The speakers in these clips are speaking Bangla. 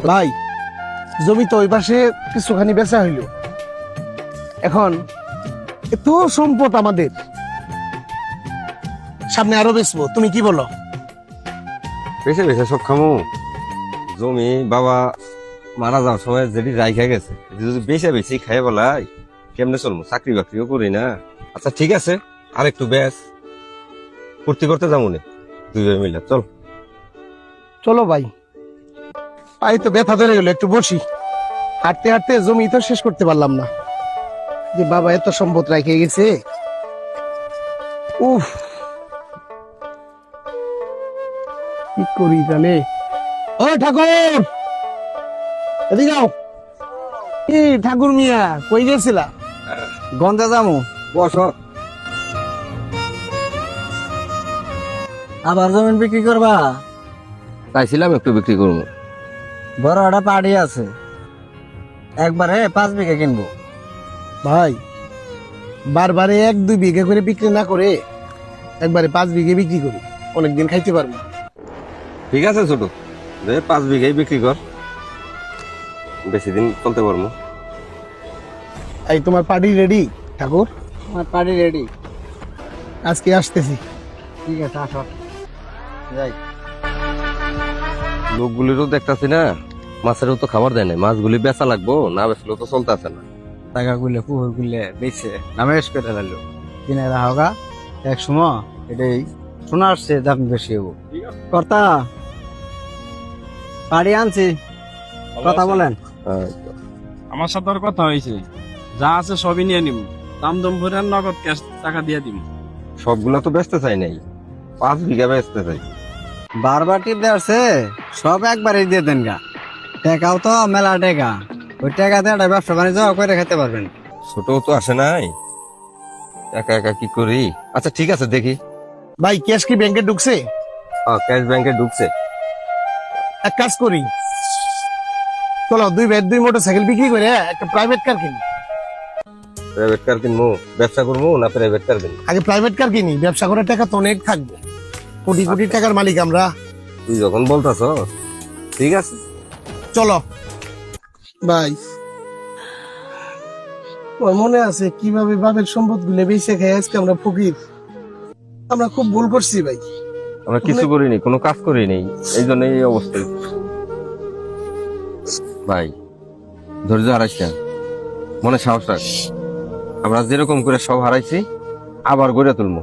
ভাই জমি তো ওই পাশে কিছুখানি বেচা হইল, এখন এত সম্পদ আমাদের, সামনে আরো বেচবো, তুমি কি বলো? বেশি বেশি সব খামু। জমি বাবা মারা যাওয়ার সময় যেটি রাইখা গেছে, যদি বেশি বেশি খাই বলাই কেমনে চলবো? চাকরি বাকরিও করি না। আচ্ছা ঠিক আছে, আর একটু বেশ ফুর্তি করতে যাবো নে দুই ভাই মিলে, চল। চলো ভাই, পাই তো ব্যথা ধরে গেল, একটু বসি। হাঁটতে হাঁটতে জমি তো শেষ করতে পারলাম না, যে বাবা এত সম্পদ রেখে গেছে। উফ, কি করি জানে। ও ঠাকুর, এদিকে যাও। কি ঠাকুর মিয়া, কই গেছিলা? গন্ধে যামু। বস। আবার জমিন বিক্রি করবা? চাইছিলাম একটু বিক্রি করবো। বড় একটা পার্টি আছে, একবারে 5 বিঘা কিনবো। ভাই বারবারে 1-2 বিঘা করে বিক্রি না করে একবারে 5 বিঘা বিক্রি করি, অনেকদিন খাইতে পারবো। ঠিক আছে ছোট, 5 বিঘাই বিক্রি কর, বেশি দিন চলতে পারবো। এই তোমার পার্টি রেডি ঠাকুর? আমার পার্টি রেডি। আজকে আসতেছি। ঠিক আছে, আসো যাই। লোকগুলিরও দেখতেছি না, মাছেরও তো খাবার দেয় না, মাছগুলি বেচা লাগবো, না বেচলেও তো চলতে আছে না। টাকা গুলে পুকুর গুলে বেচে নামেশ করে লালো কিনে রাহা এক সময় এটাই শোনা আসছে দাম বেশি হবো। কর্তা পাড়ি আনছি, কথা বলেন। আমার সাথে আর কথা হয়েছে, যা আছে সবই নিয়ে নিব, দাম দম ভরে আর নগদ ক্যাশ টাকা দিয়ে দিব। সবগুলা তো বেচতে চাই নাই, 5 বিঘা বেচতে চাই। বারবার টিপ দেওয়াছে, সব একবারে দিয়ে দেন গা। টাকাও তো মেলা টাকা, ওই টাকাতে একটা ব্যবসা বাণিজ্য করে খেতে পারবেন। ছোট তো আসে নাই, একা একা কি করি। আচ্ছা ঠিক আছে, দেখি। ভাই ক্যাশ কি ব্যাংকে ঢুকছে? ক্যাশ ব্যাংকে ঢুকছে। এক কাজ করি, চলো 2 ভাই 2 মোটরসাইকেল বিক্রি করে একটা প্রাইভেট কার কিনি। প্রাইভেট কার কিনবো? ব্যবসা করবো না প্রাইভেট কার কিনবো? আগে প্রাইভেট কার কিনি, ব্যবসা করার টাকা তো অনেক থাকবে, কোটি কোটি টাকার মালিক আমরা। তুই যখন বলতাছ ঠিক আছে, চলো ভাই। আমার মনে আছে কিভাবে বাপের সম্পদ গুলো বেঁচে খেয়ে আজকে আমরা ফকির। আমরা খুব ভুল করছি ভাই। আমরা কিছু করিনি, কোনো কাজ করিনি, এই জন্য এই অবস্থা। ভাই ধৈর্য হারাইস না, মনে সাহস রাখ। আমরা যেরকম করে সব হারাইছি আবার গড়ে তুলবো,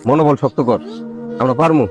মনোবল শক্ত কর, আমরা পারবো।